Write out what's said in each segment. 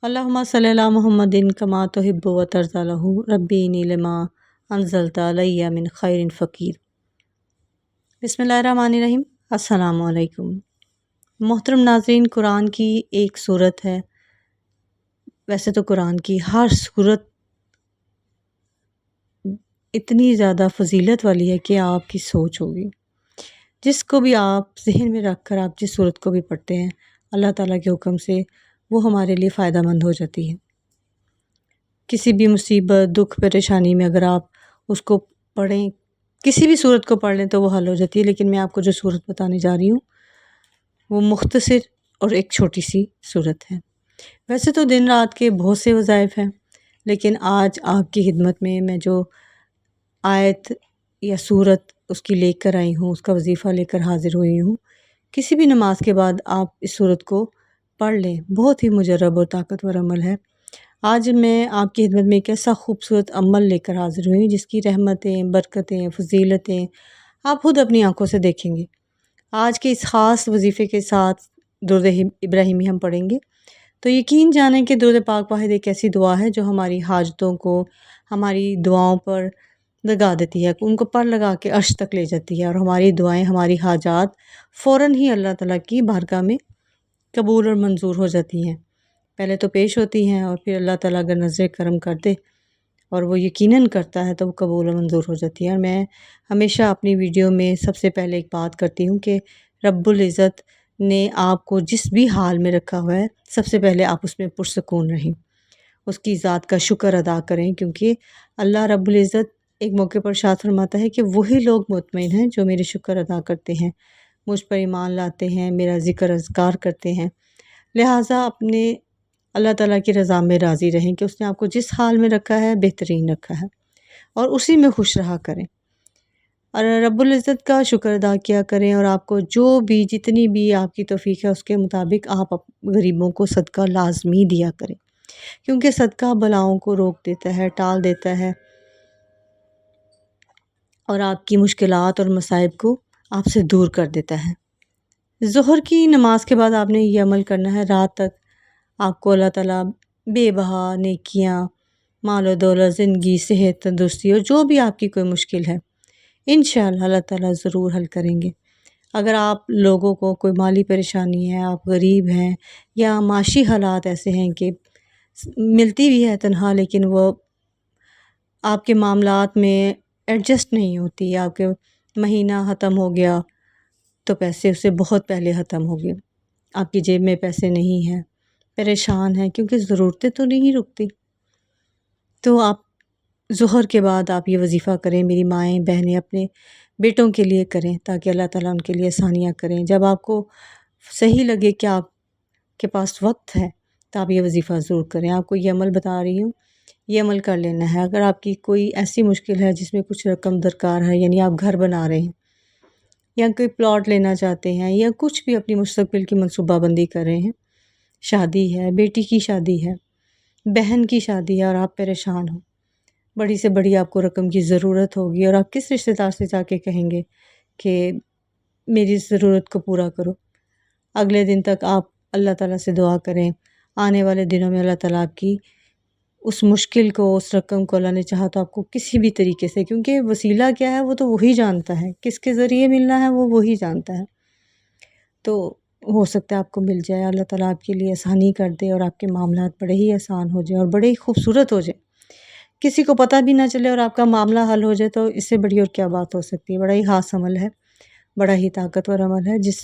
اللہم صلی علی محمد کما تحب و ترضی لہ ربی انی لما انزلت علی من خیر فقیر۔ بسم اللہ الرحمن الرحیم۔ السلام علیکم محترم ناظرین، قرآن کی ایک صورت ہے۔ ویسے تو قرآن کی ہر صورت اتنی زیادہ فضیلت والی ہے کہ آپ کی سوچ ہوگی۔ جس کو بھی آپ ذہن میں رکھ کر آپ جس صورت کو بھی پڑھتے ہیں، اللہ تعالیٰ کے حکم سے وہ ہمارے لیے فائدہ مند ہو جاتی ہے۔ کسی بھی مصیبت، دکھ، پریشانی میں اگر آپ اس کو پڑھیں، کسی بھی صورت کو پڑھ لیں تو وہ حل ہو جاتی ہے۔ لیکن میں آپ کو جو صورت بتانے جا رہی ہوں وہ مختصر اور ایک چھوٹی سی صورت ہے۔ ویسے تو دن رات کے بہت سے وظائف ہیں، لیکن آج آپ کی خدمت میں جو آیت یا صورت اس کی لے کر آئی ہوں، اس کا وظیفہ لے کر حاضر ہوئی ہوں۔ کسی بھی نماز کے بعد آپ اس صورت کو پڑھ لیں، بہت ہی مجرب اور طاقتور عمل ہے۔ آج میں آپ کی خدمت میں ایک ایسا خوبصورت عمل لے کر حاضر ہوئی جس کی رحمتیں، برکتیں، فضیلتیں آپ خود اپنی آنکھوں سے دیکھیں گے۔ آج کے اس خاص وظیفے کے ساتھ درود ابراہیمی ہم پڑھیں گے، تو یقین جانیں کہ درود پاک واحد ایک ایسی دعا ہے جو ہماری حاجتوں کو، ہماری دعاؤں پر لگا دیتی ہے، ان کو پر لگا کے عرش تک لے جاتی ہے، اور ہماری دعائیں، ہماری حاجات فوراً ہی اللہ تعالیٰ کی بارگاہ میں قبول اور منظور ہو جاتی ہیں۔ پہلے تو پیش ہوتی ہیں اور پھر اللہ تعالیٰ اگر نظر کرم کر دے اور وہ یقیناً کرتا ہے تو وہ قبول و منظور ہو جاتی ہے۔ اور میں ہمیشہ اپنی ویڈیو میں سب سے پہلے ایک بات کرتی ہوں کہ رب العزت نے آپ کو جس بھی حال میں رکھا ہوا ہے، سب سے پہلے آپ اس میں پرسکون رہیں، اس کی ذات کا شکر ادا کریں، کیونکہ اللہ رب العزت ایک موقع پر ارشاد فرماتا ہے کہ وہی لوگ مطمئن ہیں جو میرے شکر ادا کرتے ہیں، مجھ پر ایمان لاتے ہیں، میرا ذکر اذکار کرتے ہیں۔ لہٰذا اپنے اللہ تعالیٰ کی رضا میں راضی رہیں کہ اس نے آپ کو جس حال میں رکھا ہے بہترین رکھا ہے، اور اسی میں خوش رہا کریں، اور رب العزت کا شکر ادا کیا کریں، اور آپ کو جو بھی جتنی بھی آپ کی توفیق ہے اس کے مطابق آپ غریبوں کو صدقہ لازمی دیا کریں، کیونکہ صدقہ بلاؤں کو روک دیتا ہے، ٹال دیتا ہے، اور آپ کی مشکلات اور مصائب کو آپ سے دور کر دیتا ہے۔ ظہر کی نماز کے بعد آپ نے یہ عمل کرنا ہے، رات تک آپ کو اللہ تعالیٰ بے بہا نیکیاں، مال و دولت، زندگی، صحت، تندرستی اور جو بھی آپ کی کوئی مشکل ہے انشاءاللہ اللہ تعالیٰ ضرور حل کریں گے۔ اگر آپ لوگوں کو کوئی مالی پریشانی ہے، آپ غریب ہیں، یا معاشی حالات ایسے ہیں کہ ملتی بھی ہے تنہا لیکن وہ آپ کے معاملات میں ایڈجسٹ نہیں ہوتی، آپ کے مہینہ ختم ہو گیا تو پیسے اسے بہت پہلے ختم ہو گئے، آپ کی جیب میں پیسے نہیں ہیں، پریشان ہیں کیونکہ ضرورتیں تو نہیں رکتی، تو آپ ظہر کے بعد آپ یہ وظیفہ کریں۔ میری مائیں بہنیں اپنے بیٹوں کے لیے کریں تاکہ اللہ تعالیٰ ان کے لیے آسانیاں کریں۔ جب آپ کو صحیح لگے کہ آپ کے پاس وقت ہے تو آپ یہ وظیفہ ضرور کریں۔ آپ کو یہ عمل بتا رہی ہوں، یہ عمل کر لینا ہے۔ اگر آپ کی کوئی ایسی مشکل ہے جس میں کچھ رقم درکار ہے، یعنی آپ گھر بنا رہے ہیں یا کوئی پلاٹ لینا چاہتے ہیں یا کچھ بھی اپنی مستقبل کی منصوبہ بندی کر رہے ہیں، شادی ہے، بیٹی کی شادی ہے، بہن کی شادی ہے، اور آپ پریشان ہو، بڑی سے بڑی آپ کو رقم کی ضرورت ہوگی، اور آپ کس رشتہ دار سے جا کے کہیں گے کہ میری ضرورت کو پورا کرو؟ اگلے دن تک آپ اللہ تعالیٰ سے دعا کریں، آنے والے دنوں میں اللہ تعالیٰ آپ کی اس مشکل کو، اس رقم کو، اللہ نے چاہا تو آپ کو کسی بھی طریقے سے، کیونکہ وسیلہ کیا ہے وہ تو وہی جانتا ہے، کس کے ذریعے ملنا ہے وہ وہی جانتا ہے، تو ہو سکتا ہے آپ کو مل جائے، اللہ تعالیٰ آپ کے لیے آسانی کر دے اور آپ کے معاملات بڑے ہی آسان ہو جائیں اور بڑے ہی خوبصورت ہو جائیں، کسی کو پتہ بھی نہ چلے اور آپ کا معاملہ حل ہو جائے، تو اس سے بڑی اور کیا بات ہو سکتی ہے۔ بڑا ہی خاص عمل ہے، بڑا ہی طاقتور عمل ہے۔ جس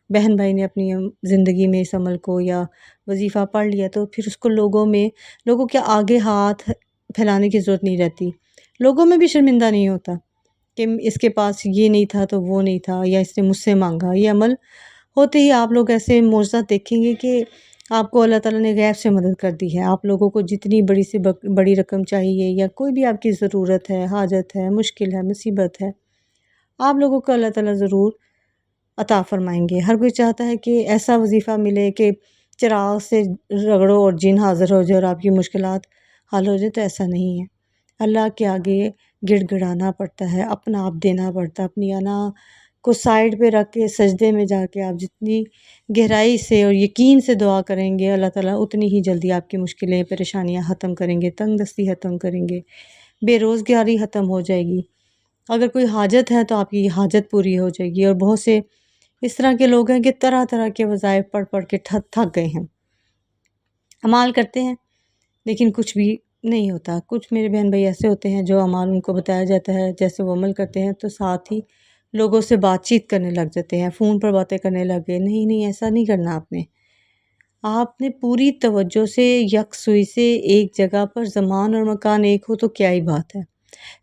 بہن بھائی نے اپنی زندگی میں اس عمل کو یا وظیفہ پڑھ لیا تو پھر اس کو لوگوں کے آگے ہاتھ پھیلانے کی ضرورت نہیں رہتی، لوگوں میں بھی شرمندہ نہیں ہوتا کہ اس کے پاس یہ نہیں تھا تو وہ نہیں تھا، یا اس نے مجھ سے مانگا۔ یہ عمل ہوتے ہی آپ لوگ ایسے معجزات دیکھیں گے کہ آپ کو اللہ تعالیٰ نے غیب سے مدد کر دی ہے۔ آپ لوگوں کو جتنی بڑی سے بڑی رقم چاہیے یا کوئی بھی آپ کی ضرورت ہے، حاجت ہے، مشکل ہے، مصیبت ہے، آپ لوگوں کو اللہ تعالیٰ ضرور عطا فرمائیں گے۔ ہر کوئی چاہتا ہے کہ ایسا وظیفہ ملے کہ چراغ سے رگڑو اور جن حاضر ہو جائے اور آپ کی مشکلات حل ہو جائے، تو ایسا نہیں ہے۔ اللہ کے آگے گڑ گڑانا پڑتا ہے، اپنا آپ دینا پڑتا ہے، اپنی انا کو سائڈ پہ رکھ کے سجدے میں جا کے آپ جتنی گہرائی سے اور یقین سے دعا کریں گے، اللہ تعالیٰ اتنی ہی جلدی آپ کی مشکلیں پریشانیاں ختم کریں گے، تنگ دستی ختم کریں گے، بے روزگاری ختم ہو جائے گی۔ اگر کوئی حاجت ہے تو آپ کی حاجت پوری ہو جائے گی۔ اور بہت سے اس طرح کے لوگ ہیں کہ طرح طرح کے وظائف پڑھ پڑھ کے تھک گئے ہیں، اعمال کرتے ہیں لیکن کچھ بھی نہیں ہوتا۔ کچھ میرے بہن بھائی ایسے ہوتے ہیں جو اعمال ان کو بتایا جاتا ہے، جیسے وہ عمل کرتے ہیں تو ساتھ ہی لوگوں سے بات چیت کرنے لگ جاتے ہیں، فون پر باتیں کرنے لگ گئے۔ نہیں نہیں، ایسا نہیں کرنا آپ نے پوری توجہ سے یکسوئی سے ایک جگہ پر زمان اور مکان ایک ہو تو کیا ہی بات ہے،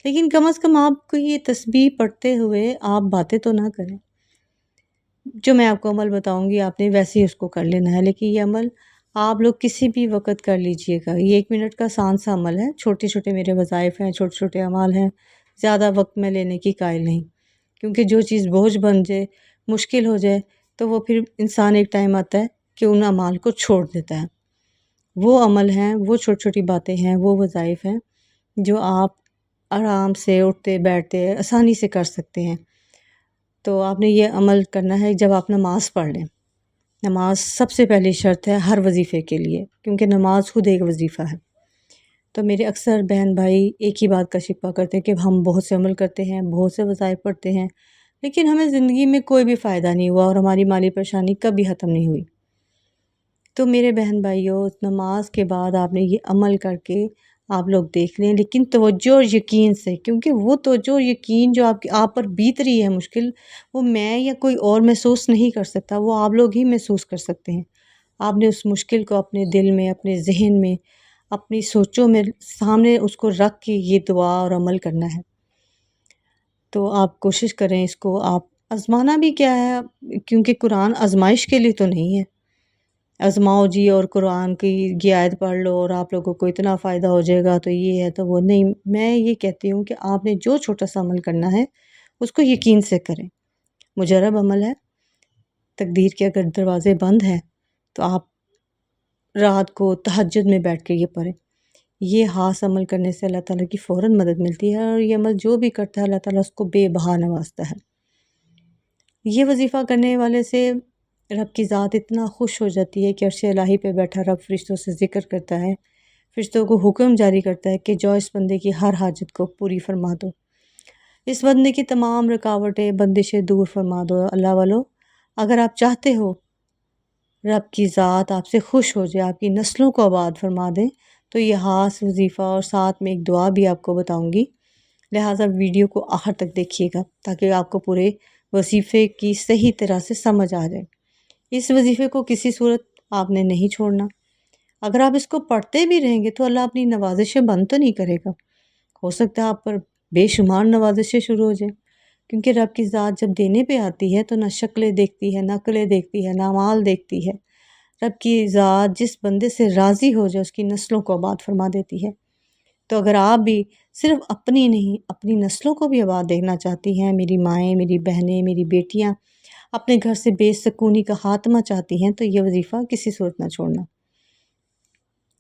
لیکن کم از کم آپ کو یہ تسبیح پڑھتے ہوئے آپ باتیں تو نہ کریں۔ جو میں آپ کو عمل بتاؤں گی آپ نے ویسے ہی اس کو کر لینا ہے، لیکن یہ عمل آپ لوگ کسی بھی وقت کر لیجئے گا۔ یہ 1 منٹ کا آسان سا عمل ہے، چھوٹے چھوٹے میرے وظائف ہیں، چھوٹے چھوٹے اعمال ہیں، زیادہ وقت میں لینے کی قائل نہیں، کیونکہ جو چیز بوجھ بن جائے، مشکل ہو جائے تو وہ پھر انسان ایک ٹائم آتا ہے کہ ان اعمال کو چھوڑ دیتا ہے۔ وہ عمل ہیں، وہ چھوٹی چھوٹی باتیں ہیں، وہ وظائف ہیں جو آپ آرام سے اٹھتے بیٹھتے آسانی سے کر سکتے ہیں۔ تو آپ نے یہ عمل کرنا ہے جب آپ نماز پڑھ لیں۔ نماز سب سے پہلی شرط ہے ہر وظیفے کے لیے، کیونکہ نماز خود ایک وظیفہ ہے۔ تو میرے اکثر بہن بھائی ایک ہی بات کا شکوہ کرتے ہیں کہ ہم بہت سے عمل کرتے ہیں، بہت سے وظائف پڑھتے ہیں، لیکن ہمیں زندگی میں کوئی بھی فائدہ نہیں ہوا اور ہماری مالی پریشانی کبھی ختم نہیں ہوئی۔ تو میرے بہن بھائیوں، نماز کے بعد آپ نے یہ عمل کر کے آپ لوگ دیکھ لیں، لیکن توجہ اور یقین سے، کیونکہ وہ توجہ اور یقین جو آپ پر بیت رہی ہے مشکل، وہ میں یا کوئی اور محسوس نہیں کر سکتا، وہ آپ لوگ ہی محسوس کر سکتے ہیں۔ آپ نے اس مشکل کو اپنے دل میں، اپنے ذہن میں، اپنی سوچوں میں سامنے اس کو رکھ کے یہ دعا اور عمل کرنا ہے۔ تو آپ کوشش کریں اس کو، آپ آزمانا بھی کیا ہے، کیونکہ قرآن آزمائش کے لیے تو نہیں ہے، آزماؤ جی اور قرآن کی یہ آیت پڑھ لو اور آپ لوگوں کو اتنا فائدہ ہو جائے گا تو یہ ہے تو وہ نہیں۔ میں یہ کہتی ہوں کہ آپ نے جو چھوٹا سا عمل کرنا ہے اس کو یقین سے کریں، مجرب عمل ہے۔ تقدیر کے اگر دروازے بند ہیں تو آپ رات کو تہجد میں بیٹھ کے یہ پڑھیں۔ یہ خاص عمل کرنے سے اللہ تعالیٰ کی فوراً مدد ملتی ہے، اور یہ عمل جو بھی کرتا ہے اللہ تعالیٰ اس کو بے بہا نوازتا ہے۔ یہ وظیفہ کرنے والے سے رب کی ذات اتنا خوش ہو جاتی ہے کہ عرش الہی پہ بیٹھا رب فرشتوں سے ذکر کرتا ہے، فرشتوں کو حکم جاری کرتا ہے کہ جو اس بندے کی ہر حاجت کو پوری فرما دو، اس بندے کی تمام رکاوٹیں بندشیں دور فرما دو۔ اللہ والو، اگر آپ چاہتے ہو رب کی ذات آپ سے خوش ہو جائے، آپ کی نسلوں کو آباد فرما دیں، تو یہ خاص وظیفہ اور ساتھ میں ایک دعا بھی آپ کو بتاؤں گی، لہٰذا ویڈیو کو آخر تک دیکھیے گا تاکہ آپ کو پورے وظیفے کی صحیح طرح سے سمجھ آ جائے۔ اس وظیفے کو کسی صورت آپ نے نہیں چھوڑنا۔ اگر آپ اس کو پڑھتے بھی رہیں گے تو اللہ اپنی نوازشیں بند تو نہیں کرے گا، ہو سکتا ہے آپ پر بے شمار نوازشیں شروع ہو جائیں، کیونکہ رب کی ذات جب دینے پہ آتی ہے تو نہ شکلیں دیکھتی ہے، نہ عقلیں دیکھتی ہے، نہ اعمال دیکھتی ہے۔ رب کی ذات جس بندے سے راضی ہو جائے اس کی نسلوں کو آباد فرما دیتی ہے۔ تو اگر آپ بھی صرف اپنی نہیں اپنی نسلوں کو بھی آباد دیکھنا چاہتی ہیں، میری مائیں، میری بہنیں، میری بیٹیاں اپنے گھر سے بے سکونی کا خاتمہ چاہتی ہیں، تو یہ وظیفہ کسی صورت نہ چھوڑنا۔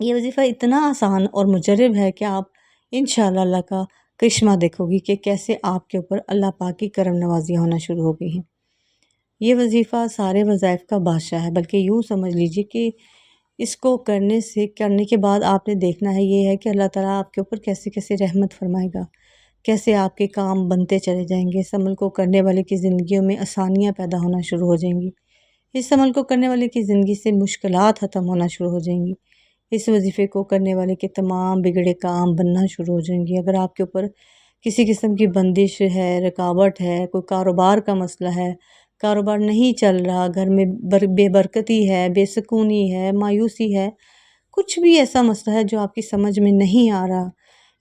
یہ وظیفہ اتنا آسان اور مجرب ہے کہ آپ انشاءاللہ اللہ کا کرشمہ دیکھو گی کہ کیسے آپ کے اوپر اللہ پاک کی کرم نوازیاں ہونا شروع ہو گئی ہیں۔ یہ وظیفہ سارے وظائف کا بادشاہ ہے، بلکہ یوں سمجھ لیجئے کہ اس کو کرنے کے بعد آپ نے دیکھنا ہے یہ ہے کہ اللہ تعالیٰ آپ کے اوپر کیسے کیسے رحمت فرمائے گا، کیسے آپ کے کام بنتے چلے جائیں گے، اس عمل کو کرنے والے کی زندگیوں میں آسانیاں پیدا ہونا شروع ہو جائیں گی، اس عمل کو کرنے والے کی زندگی سے مشکلات ختم ہونا شروع ہو جائیں گی، اس وظیفے کو کرنے والے کے تمام بگڑے کام بننا شروع ہو جائیں گے۔ اگر آپ کے اوپر کسی قسم کی بندش ہے، رکاوٹ ہے، کوئی کاروبار کا مسئلہ ہے، کاروبار نہیں چل رہا، گھر میں بے برکتی ہے، بے سکونی ہے، مایوسی ہے، کچھ بھی ایسا مسئلہ ہے جو آپ کی سمجھ میں نہیں آ رہا،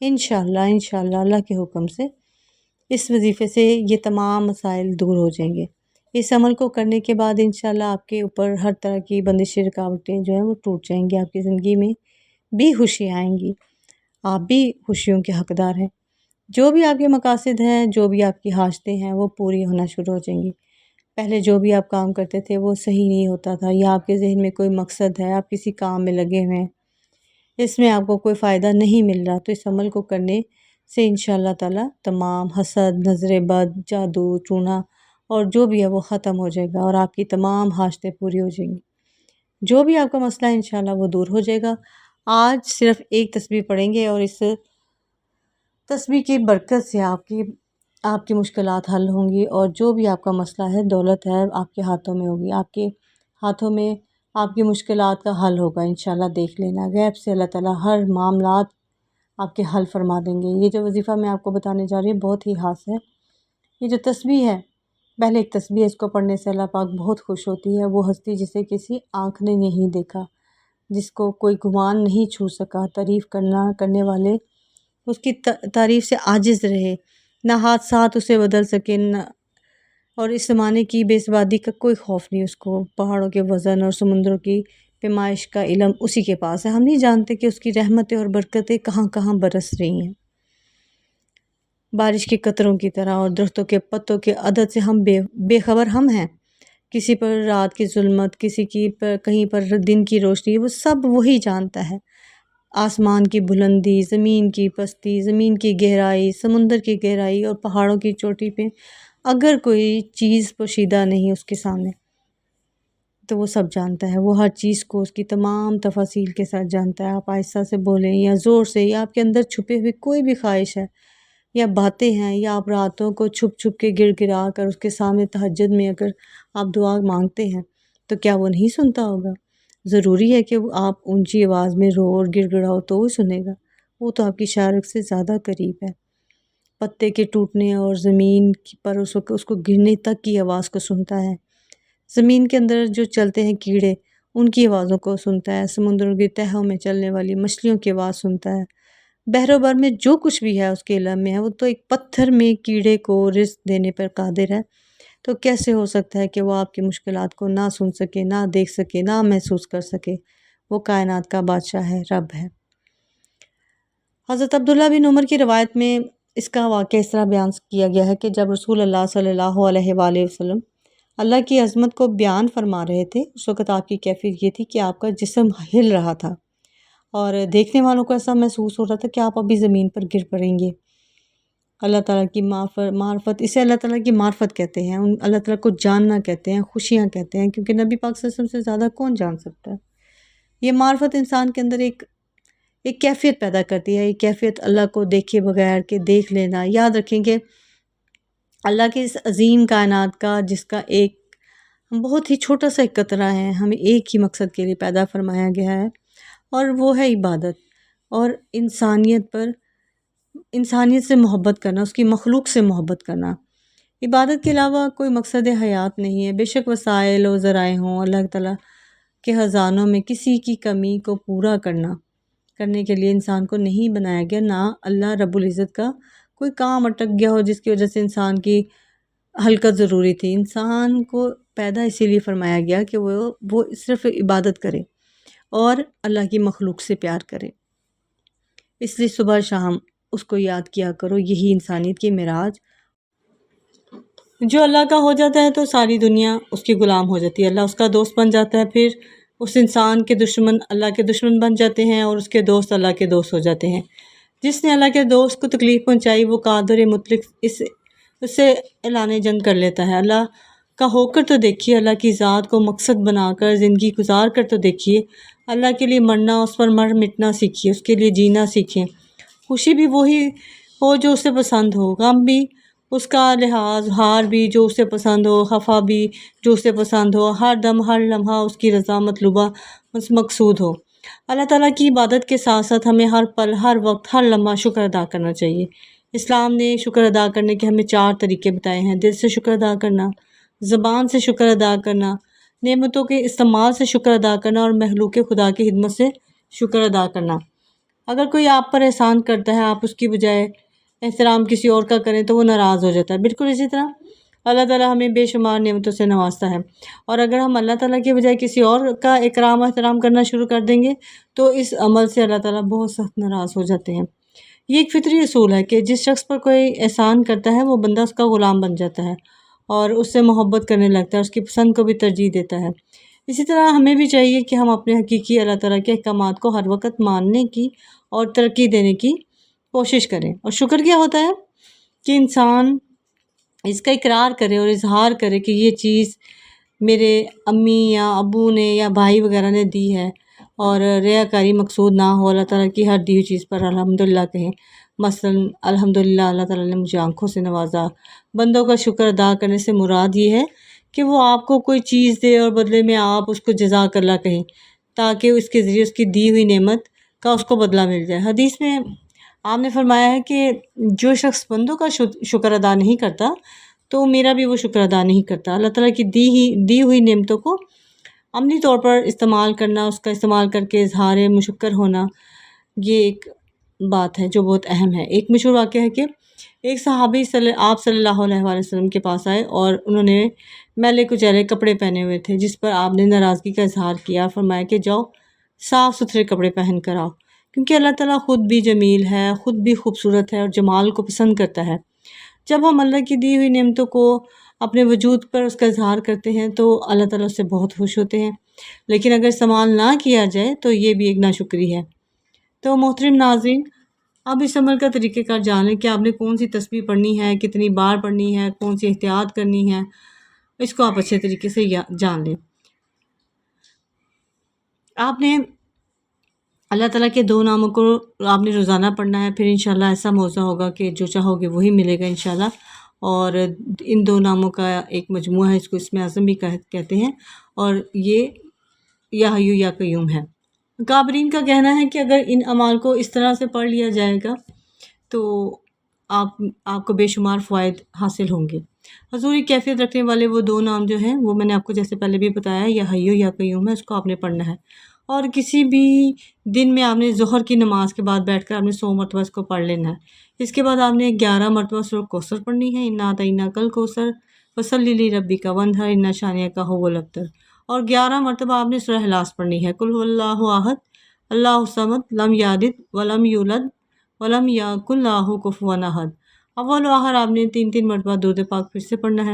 انشاءاللہ اللہ کے حکم سے اس وظیفے سے یہ تمام مسائل دور ہو جائیں گے۔ اس عمل کو کرنے کے بعد انشاءاللہ آپ کے اوپر ہر طرح کی بندشیں، رکاوٹیں جو ہیں وہ ٹوٹ جائیں گی، آپ کی زندگی میں بھی خوشی آئیں گی، آپ بھی خوشیوں کے حقدار ہیں، جو بھی آپ کے مقاصد ہیں، جو بھی آپ کی حاجتیں ہیں وہ پوری ہونا شروع ہو جائیں گی۔ پہلے جو بھی آپ کام کرتے تھے وہ صحیح نہیں ہوتا تھا، یا آپ کے ذہن میں کوئی مقصد ہے، آپ کسی کام میں لگے ہوئے ہیں، اس میں آپ کو کوئی فائدہ نہیں مل رہا، تو اس عمل کو کرنے سے انشاءاللہ تعالیٰ تمام حسد، نظر بد، جادو ٹونا اور جو بھی ہے وہ ختم ہو جائے گا اور آپ کی تمام حاجتیں پوری ہو جائیں گی۔ جو بھی آپ کا مسئلہ ہے انشاءاللہ وہ دور ہو جائے گا۔ آج صرف ایک تسبیح پڑھیں گے اور اس تسبیح کی برکت سے آپ کی مشکلات حل ہوں گی، اور جو بھی آپ کا مسئلہ ہے، دولت ہے، آپ کے ہاتھوں میں ہوگی، آپ کے ہاتھوں میں آپ کی مشکلات کا حل ہوگا انشاءاللہ۔ دیکھ لینا، غیب سے اللہ تعالیٰ ہر معاملات آپ کے حل فرما دیں گے۔ یہ جو وظیفہ میں آپ کو بتانے جا رہی ہوں بہت ہی خاص ہے۔ یہ جو تسبیح ہے، پہلے ایک تسبیح ہے، اس کو پڑھنے سے اللہ پاک بہت خوش ہوتی ہے۔ وہ ہستی جسے کسی آنکھ نے نہیں دیکھا، جس کو کوئی گمان نہیں چھو سکا، تعریف کرنے والے اس کی تعریف سے عاجز رہے، نہ حادثات اسے بدل سکے، اور اس زمانے کی بے ثباتی کا کوئی خوف نہیں اس کو۔ پہاڑوں کے وزن اور سمندروں کی پیمائش کا علم اسی کے پاس ہے۔ ہم نہیں جانتے کہ اس کی رحمتیں اور برکتیں کہاں کہاں برس رہی ہیں۔ بارش کے قطروں کی طرح اور درختوں کے پتوں کے عدد سے ہم بے خبر ہم ہیں۔ کسی پر رات کی ظلمت، کہیں پر دن کی روشنی، وہ سب وہی جانتا ہے۔ آسمان کی بلندی، زمین کی پستی، زمین کی گہرائی، سمندر کی گہرائی اور پہاڑوں کی چوٹی پہ اگر کوئی چیز پوشیدہ نہیں اس کے سامنے، تو وہ سب جانتا ہے۔ وہ ہر چیز کو اس کی تمام تفاصیل کے ساتھ جانتا ہے۔ آپ آہستہ سے بولیں یا زور سے، یا آپ کے اندر چھپے ہوئے کوئی بھی خواہش ہے یا باتیں ہیں، یا آپ راتوں کو چھپ چھپ کے گڑ گڑا کر اس کے سامنے تہجد میں اگر آپ دعا مانگتے ہیں، تو کیا وہ نہیں سنتا ہوگا؟ ضروری ہے کہ آپ اونچی آواز میں رو اور گڑ گڑاؤ تو وہ سنے گا۔ وہ تو آپ کی شارک سے زیادہ قریب ہے۔ پتے کے ٹوٹنے اور زمین پر اس کو گرنے تک کی آواز کو سنتا ہے۔ زمین کے اندر جو چلتے ہیں کیڑے، ان کی آوازوں کو سنتا ہے۔ سمندروں کی تہوں میں چلنے والی مچھلیوں کی آواز سنتا ہے۔ بحر و بر میں جو کچھ بھی ہے اس کے علم میں ہے۔ وہ تو ایک پتھر میں کیڑے کو رزق دینے پر قادر ہے، تو کیسے ہو سکتا ہے کہ وہ آپ کی مشکلات کو نہ سن سکے، نہ دیکھ سکے، نہ محسوس کر سکے؟ وہ کائنات کا بادشاہ ہے، رب ہے۔ حضرت عبداللہ بن عمر کی روایت میں اس کا واقعہ اس طرح بیان کیا گیا ہے کہ جب رسول اللہ صلی اللہ علیہ وآلہ وسلم اللہ کی عظمت کو بیان فرما رہے تھے، اس وقت آپ کی کیفیت یہ تھی کہ آپ کا جسم ہل رہا تھا اور دیکھنے والوں کو ایسا محسوس ہو رہا تھا کہ آپ ابھی زمین پر گر پڑیں گے۔ اللہ تعالیٰ کی معرفت، اسے اللہ تعالیٰ کی معرفت کہتے ہیں، اللہ تعالیٰ کو جاننا کہتے ہیں، خوشیاں کہتے ہیں، کیونکہ نبی پاک صلی اللہ علیہ وسلم سے زیادہ کون جان سکتا ہے؟ یہ معرفت انسان کے اندر ایک کیفیت پیدا کرتی ہے، ایک کیفیت اللہ کو دیکھے بغیر کہ دیکھ لینا۔ یاد رکھیں کہ اللہ کے اس عظیم کائنات کا، جس کا ایک بہت ہی چھوٹا سا ایک قطرہ ہے، ہمیں ایک ہی مقصد کے لیے پیدا فرمایا گیا ہے، اور وہ ہے عبادت اور انسانیت سے محبت کرنا، اس کی مخلوق سے محبت کرنا۔ عبادت کے علاوہ کوئی مقصد حیات نہیں ہے۔ بے شک وسائل و ذرائع ہوں، اللہ تعالیٰ کے خزانوں میں کسی کی کمی کو پورا کرنے کے لیے انسان کو نہیں بنایا گیا، نہ اللہ رب العزت کا کوئی کام اٹک گیا ہو جس کی وجہ سے انسان کی ہلکت ضروری تھی۔ انسان کو پیدا اسی لیے فرمایا گیا کہ وہ صرف عبادت کرے اور اللہ کی مخلوق سے پیار کرے۔ اس لیے صبح شام اس کو یاد کیا کرو، یہی انسانیت کی معراج۔ جو اللہ کا ہو جاتا ہے تو ساری دنیا اس کی غلام ہو جاتی ہے، اللہ اس کا دوست بن جاتا ہے، پھر اس انسان کے دشمن اللہ کے دشمن بن جاتے ہیں اور اس کے دوست اللہ کے دوست ہو جاتے ہیں۔ جس نے اللہ کے دوست کو تکلیف پہنچائی وہ قادر مطلق اس سے اعلان جنگ کر لیتا ہے۔ اللہ کا ہو کر تو دیکھیے، اللہ کی ذات کو مقصد بنا کر زندگی گزار کر تو دیکھیے، اللہ کے لیے مرنا، اس پر مٹنا سیکھیے، اس کے لیے جینا سیکھیں۔ خوشی بھی وہی ہو جو اسے پسند ہو، غم بھی اس کا لحاظ، ہار بھی جو اسے پسند ہو، خفا بھی جو اسے پسند ہو، ہر دم ہر لمحہ اس کی رضا مطلوبہ مقصود ہو۔ اللہ تعالیٰ کی عبادت کے ساتھ ساتھ ہمیں ہر پل، ہر وقت، ہر لمحہ شکر ادا کرنا چاہیے۔ اسلام نے شکر ادا کرنے کے ہمیں 4 طریقے بتائے ہیں: دل سے شکر ادا کرنا، زبان سے شکر ادا کرنا، نعمتوں کے استعمال سے شکر ادا کرنا، اور مخلوق خدا کی خدمت سے شکر ادا کرنا۔ اگر کوئی آپ پر احسان کرتا ہے، آپ اس کی بجائے احترام کسی اور کا کریں تو وہ ناراض ہو جاتا ہے۔ بالکل اسی طرح اللہ تعالیٰ ہمیں بے شمار نعمتوں سے نوازتا ہے، اور اگر ہم اللہ تعالیٰ کی بجائے کسی اور کا اکرام و احترام کرنا شروع کر دیں گے تو اس عمل سے اللہ تعالیٰ بہت سخت ناراض ہو جاتے ہیں۔ یہ ایک فطری اصول ہے کہ جس شخص پر کوئی احسان کرتا ہے وہ بندہ اس کا غلام بن جاتا ہے اور اس سے محبت کرنے لگتا ہے، اس کی پسند کو بھی ترجیح دیتا ہے۔ اسی طرح ہمیں بھی چاہیے کہ ہم اپنے حقیقی اللہ تعالیٰ کے احکامات کو ہر وقت ماننے کی اور ترقی دینے کی کوشش کریں۔ اور شکر کیا ہوتا ہے کہ انسان اس کا اقرار کرے اور اظہار کرے کہ یہ چیز میرے امی یا ابو نے یا بھائی وغیرہ نے دی ہے، اور ریاکاری مقصود نہ ہو، اللہ تعالیٰ کی ہر دی ہوئی چیز پر الحمدللہ کہیں۔ مثلاً الحمدللہ اللہ تعالیٰ نے مجھے آنکھوں سے نوازا۔ بندوں کا شکر ادا کرنے سے مراد یہ ہے کہ وہ آپ کو کوئی چیز دے اور بدلے میں آپ اس کو جزاک اللہ کہیں، تاکہ اس کے ذریعے اس کی دی ہوئی نعمت کا اس کو بدلہ مل جائے۔ حدیث میں آپ نے فرمایا ہے کہ جو شخص بندوں کا شکر ادا نہیں کرتا تو میرا بھی وہ شکر ادا نہیں کرتا۔ اللہ تعالیٰ کی دی ہوئی نعمتوں کو عملی طور پر استعمال کرنا، اس کا استعمال کر کے اظہار مشکر ہونا، یہ ایک بات ہے جو بہت اہم ہے۔ ایک مشہور واقعہ ہے کہ ایک صحابی آپ صلی اللہ علیہ وآلہ وسلم کے پاس آئے اور انہوں نے میلے کچیلے کپڑے پہنے ہوئے تھے، جس پر آپ نے ناراضگی کا اظہار کیا، فرمایا کہ جاؤ صاف ستھرے کپڑے پہن کر آؤ، کیونکہ اللہ تعالیٰ خود بھی جمیل ہے، خود بھی خوبصورت ہے اور جمال کو پسند کرتا ہے۔ جب ہم اللہ کی دی ہوئی نعمتوں کو اپنے وجود پر اس کا اظہار کرتے ہیں تو اللہ تعالیٰ اس سے بہت خوش ہوتے ہیں، لیکن اگر استعمال نہ کیا جائے تو یہ بھی ایک ناشکری ہے۔ تو محترم ناظرین، اب اس عمل کا طریقہ کار جان لیں کہ آپ نے کون سی تسبیح پڑھنی ہے، کتنی بار پڑھنی ہے، کون سی احتیاط کرنی ہے، اس کو آپ اچھے طریقے سے جان لیں۔ آپ نے اللہ تعالیٰ کے 2 ناموں کو آپ نے روزانہ پڑھنا ہے، پھر انشاءاللہ ایسا موضوع ہوگا کہ جو چاہو گے وہی ملے گا انشاءاللہ۔ اور ان 2 ناموں کا ایک مجموعہ ہے، اس کو اسم اعظم بھی کہتے ہیں، اور یہ یا حیو یا قیوم ہے۔ کابرین کا کہنا ہے کہ اگر ان اعمال کو اس طرح سے پڑھ لیا جائے گا تو آپ کو بے شمار فوائد حاصل ہوں گے۔ حضوری کیفیت رکھنے والے وہ 2 نام جو ہیں وہ میں نے آپ کو جیسے پہلے بھی بتایا، یا حیو یا قیوم ہے، اس کو آپ نے پڑھنا ہے۔ اور کسی بھی دن میں آپ نے ظہر کی نماز کے بعد بیٹھ کر آپ نے 100 مرتبہ اس کو پڑھ لینا ہے۔ اس کے بعد آپ نے 11 مرتبہ سورۃ کوثر پڑھنی ہے، انا اعطیناک الکوثر فصلی لربک وانحر ان شانئک ھو الابتر۔ اور 11 مرتبہ آپ نے سورہ اخلاص پڑھنی ہے، قل ھو اللہ احد اللہ الصمد لم یلد ولم یولد ولم یکن لہ کفوا احد۔ اول و آخر آپ نے 3 مرتبہ درود پاک پھر سے پڑھنا ہے۔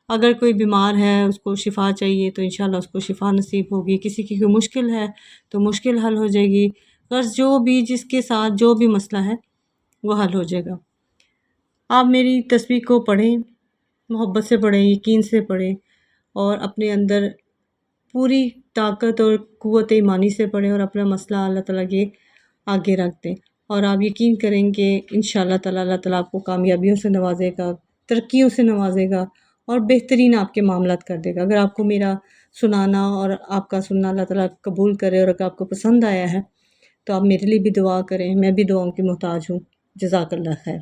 اگر کوئی بیمار ہے، اس کو شفا چاہیے تو انشاءاللہ اس کو شفا نصیب ہوگی، کسی کی کوئی مشکل ہے تو مشکل حل ہو جائے گی، غرض جو بھی جس کے ساتھ جو بھی مسئلہ ہے وہ حل ہو جائے گا۔ آپ میری تسبیح کو پڑھیں، محبت سے پڑھیں، یقین سے پڑھیں، اور اپنے اندر پوری طاقت اور قوت ایمانی سے پڑھیں، اور اپنا مسئلہ اللہ تعالیٰ کے آگے رکھ دیں، اور آپ یقین کریں کہ انشاءاللہ تعالیٰ اللہ تعالیٰ آپ کو کامیابیوں سے نوازے گا، ترقیوں سے نوازے گا، اور بہترین آپ کے معاملات کر دے گا۔ اگر آپ کو میرا سنانا اور آپ کا سننا اللہ تعالیٰ قبول کرے، اور اگر آپ کو پسند آیا ہے تو آپ میرے لیے بھی دعا کریں، میں بھی دعاؤں کی محتاج ہوں۔ جزاک اللہ خیر۔